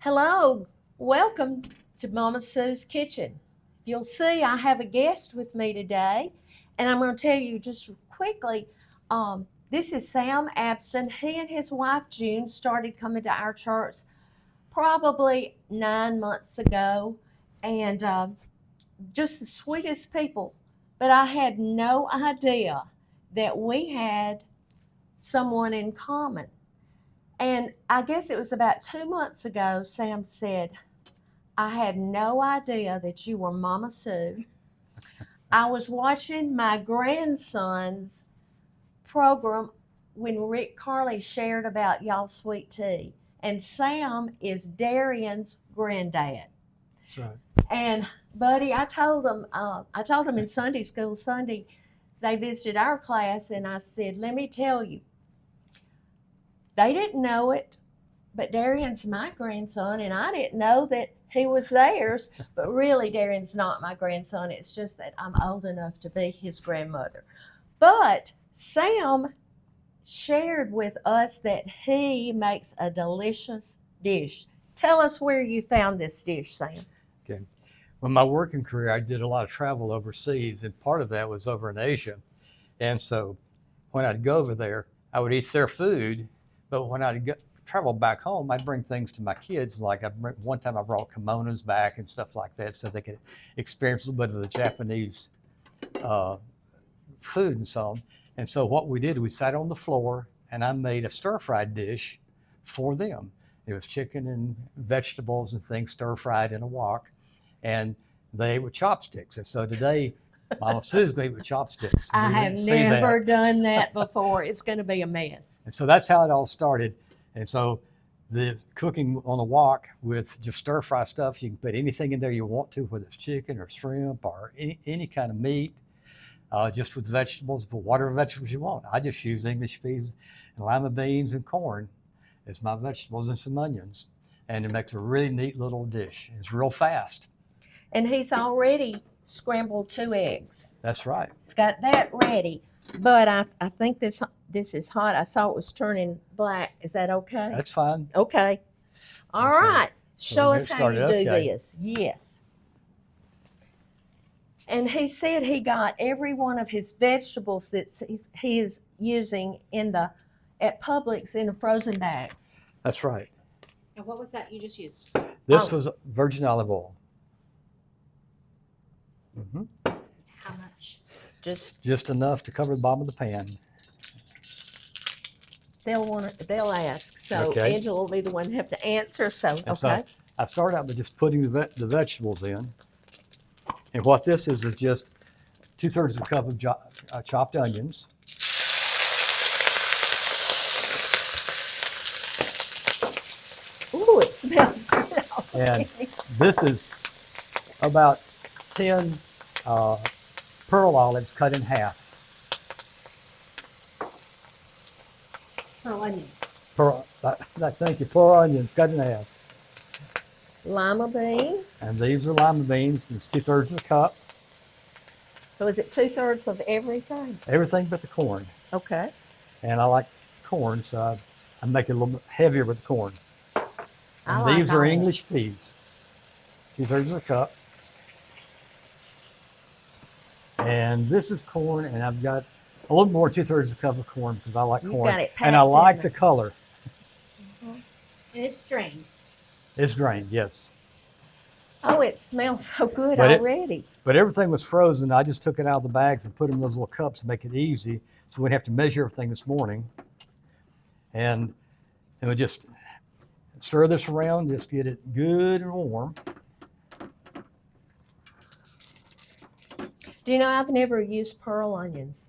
Hello, welcome to Mama Sue's Kitchen. You'll see I have a guest with me today, and I'm going to tell you just quickly. This is Sam Abston. He and his wife June started coming to our church probably 9 months ago, and just the sweetest people. But I had no idea that we had someone in common. And I guess it was about 2 months ago, Sam said, I had no idea that you were Mama Sue. I was watching my grandson's program when Rick Carly shared about y'all sweet tea. And Sam is Darian's granddad. That's right. And buddy, I told him in Sunday school Sunday, they visited our class, and I said, let me tell you, they didn't know it, but Darian's my grandson, and I didn't know that he was theirs. But really, Darian's not my grandson. It's just that I'm old enough to be his grandmother. But Sam shared with us that he makes a delicious dish. Tell us where you found this dish, Sam. Okay. Well, my working career, I did a lot of travel overseas, and part of that was over in Asia. And so when I'd go over there, I would eat their food, but when I'd travel back home, I'd bring things to my kids. Like one time I brought kimonos back and stuff like that so they could experience a little bit of the Japanese food and so on. And so what we did, we sat on the floor and I made a stir-fried dish for them. It was chicken and vegetables and things stir-fried in a wok, and they ate with chopsticks. And so today, Mama Sue's going to eat with chopsticks. I have never done that before. It's going to be a mess. And so that's how it all started. And so the cooking on the wok with just stir-fry stuff, you can put anything in there you want to, whether it's chicken or shrimp or any kind of meat, just with vegetables, but whatever vegetables you want. I just use English peas and lima beans and corn as my vegetables and some onions. And it makes a really neat little dish. It's real fast. And he's already scrambled 2 eggs. That's right. It's got that ready. But I think this is hot. I saw it was turning black. Is that okay? That's fine. Okay. All right. Show us how you do Okay. this. Yes. And he said he got every one of his vegetables that he is using at Publix in the frozen bags. That's right. And what was that you just used? This was virgin olive oil. Mm-hmm. How much? Just enough to cover the bottom of the pan. They'll ask. So Okay. Angela will be the one to have to answer. So And so okay. I start out by just putting the vegetables in. And what this is just 2/3 of a cup of chopped onions. Ooh, it smells good. And this is about 10 pearl olives cut in half. Pearl onions. Thank you, pearl onions cut in half. Lima beans. And these are lima beans. It's 2/3 of a cup. So is it 2/3 of everything? Everything but the corn. Okay. And I like corn, so I make it a little bit heavier with the corn. I And like these are all. English peas. 2/3 of a cup. And this is corn, and I've got a little more 2/3 of a cup of corn because I like You corn. got it And I packed in like there. the color. And it's drained. It's drained, yes. Oh, it smells so good But already. But everything was frozen. I just took it out of the bags and put them in those little cups to make it easy. So we'd have to measure everything this morning. And we just stir this around, just get it good and warm. Do you know I've never used pearl onions?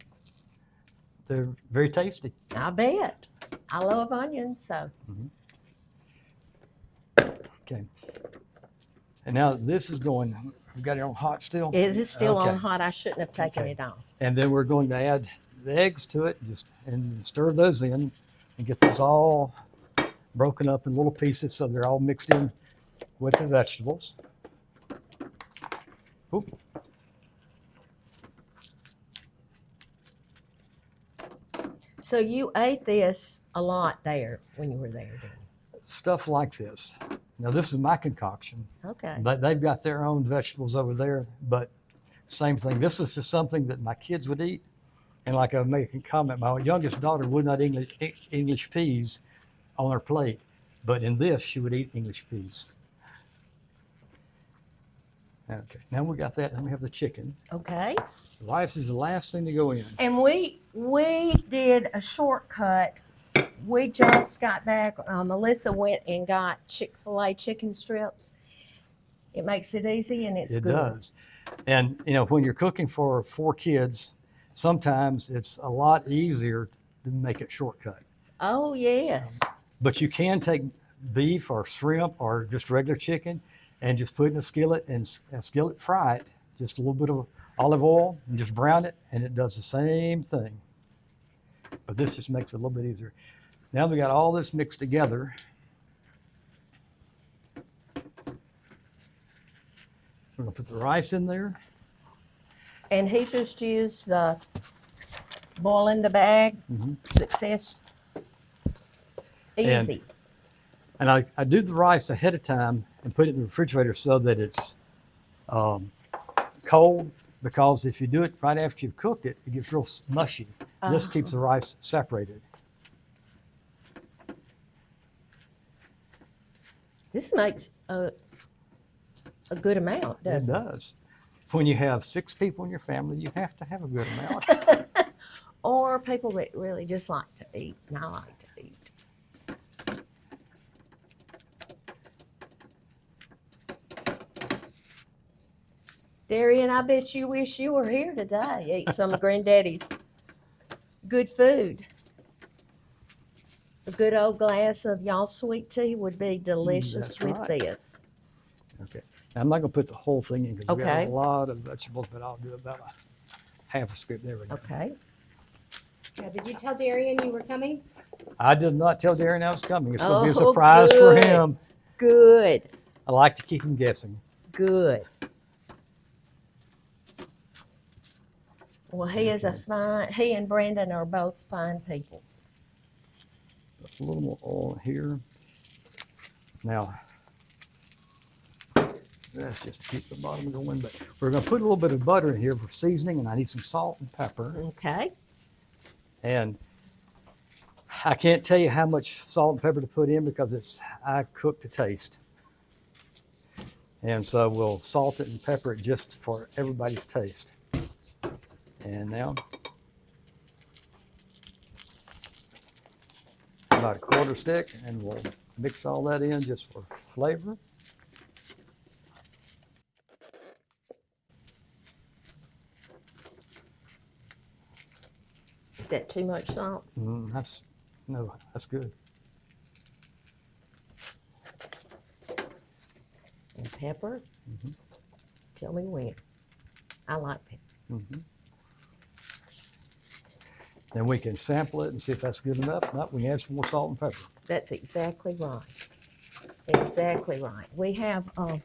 They're very tasty. I bet. I love onions, so. Okay. And now this is going, we've got it on hot still. Is it still Okay. on hot? I shouldn't have taken Okay. it off. And then we're going to add the eggs to it, and stir those in and get those all broken up in little pieces so they're all mixed in with the vegetables. Oop. So you ate this a lot there when you were there, didn't you? Stuff like this. Now this is my concoction. Okay. They've got their own vegetables over there, but same thing. This is just something that my kids would eat. And like I was making a comment, my youngest daughter would not eat English peas on her plate, but in this she would eat English peas. Okay, now we got that, and we have the chicken. Okay. The rice is the last thing to go in. And we did a shortcut. We just got back. Melissa went and got Chick-fil-A chicken strips. It makes it easy and it's It good. does. And you know, when you're cooking for 4 kids, sometimes it's a lot easier to make it shortcut. Oh yes. But you can take beef or shrimp or just regular chicken and just put it in a skillet and skillet fry it. Just a little bit of olive oil and just brown it, and it does the same thing. But this just makes it a little bit easier. Now we got all this mixed together. We're gonna put the rice in there. And he just used the boil in the bag. Success. Easy. And I do the rice ahead of time and put it in the refrigerator so that it's cold, because if you do it right after you've cooked it, it gets real mushy. This keeps the rice separated. This makes a good amount, doesn't it? It does. When you have 6 people in your family, you have to have a good amount. Or people that really just like to eat, and I like to eat. Darian, I bet you wish you were here today. Eat some of Granddaddy's good food. A good old glass of y'all sweet tea would be delicious That's with right. this. Okay. Now, I'm not going to put the whole thing in because we Okay. got a lot of vegetables, but I'll do about a half a scoop. There we go. Okay. Yeah, did you tell Darian you were coming? I did not tell Darren I was coming. It's going to be a Oh, surprise for good. him. Good. I like to keep him guessing. Good. Well, he is a fine, he and Brandon are both fine people. A little more oil here. Now, that's just to keep the bottom going, but we're going to put a little bit of butter in here for seasoning, and I need some salt and pepper. Okay. And I can't tell you how much salt and pepper to put in because I cook to taste. And so we'll salt it and pepper it just for everybody's taste. And now, about a 1/4 stick, and we'll mix all that in just for flavor. Is that too much salt? That's good. And pepper? Mhm. Tell me when. I like pepper. Mm-hmm. Then we can sample it and see if that's good enough. If not, we can add some more salt and pepper. That's exactly right. Exactly right. We have a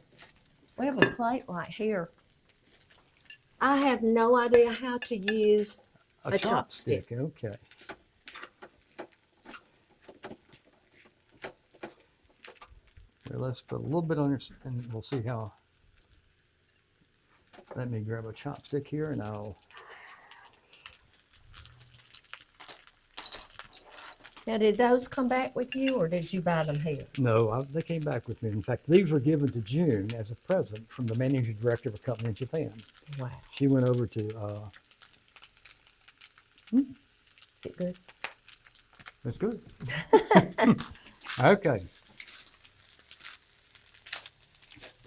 plate right here. I have no idea how to use A A chopstick. chopstick, okay. Here, let's put a little bit on this, and we'll see how. Let me grab a chopstick here, and I'll. Now, did those come back with you, or did you buy them here? No, they came back with me. In fact, these were given to June as a present from the managing director of a company in Japan. Wow. She went over to. Is it good? That's good. Okay.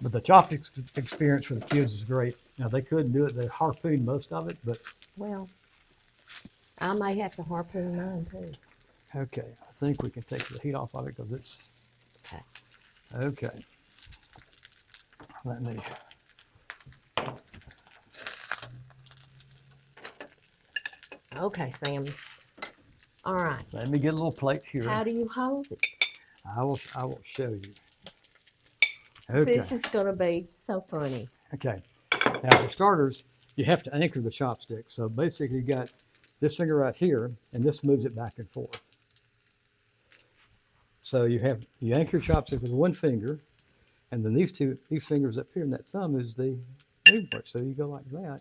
But the chopsticks experience for the kids is great. Now, they couldn't do it. They harpooned most of it, but Well, I may have to harpoon mine too. okay. I think we can take the heat off of it because it's Okay. okay. Let me. Okay, Sam. All right. Let me get a little plate here. How do you hold it? I will show you. Okay. This is going to be so funny. Okay. Now, for starters, you have to anchor the chopstick. So basically, you got this finger right here, and this moves it back and forth. So you anchor your chopstick with one finger, And then these fingers up here and that thumb is the moving part. So you go like that.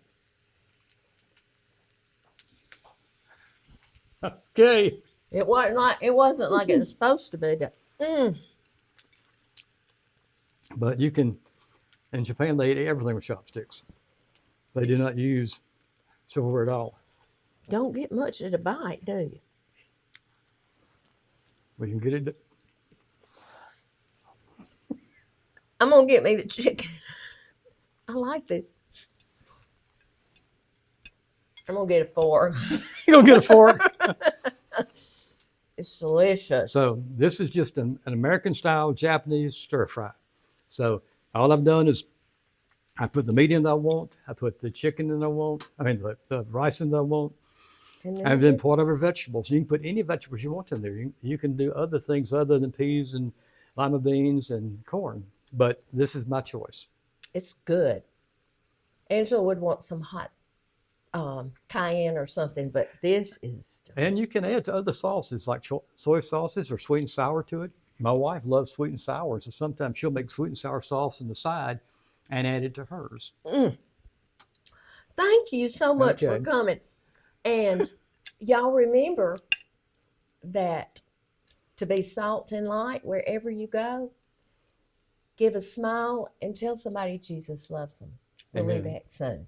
Okay. It wasn't like it was supposed to be, but But you can, in Japan, they eat everything with chopsticks. They do not use silverware at all. don't get much of the bite, do you? We can get it. I'm gonna get me the chicken. I like it. I'm gonna get a fork. You're gonna get a fork. It's delicious. So this is just an American-style Japanese stir fry. So all I've done is I put the meat in that I want. I put the chicken in that I want. I mean the rice in that I want. And then whatever vegetables. You can put any vegetables you want in there. You can do other things other than peas and lima beans and corn. But this is my choice. It's good. Angela would want some hot cayenne or something, but this is And you can add to other sauces like soy sauces or sweet and sour to it. My wife loves sweet and sour, so sometimes she'll make sweet and sour sauce on the side and add it to hers. Thank you so much for Okay. coming. And y'all remember that to be salt and light wherever you go, give a smile and tell somebody Jesus loves them. We'll be Amen. back soon.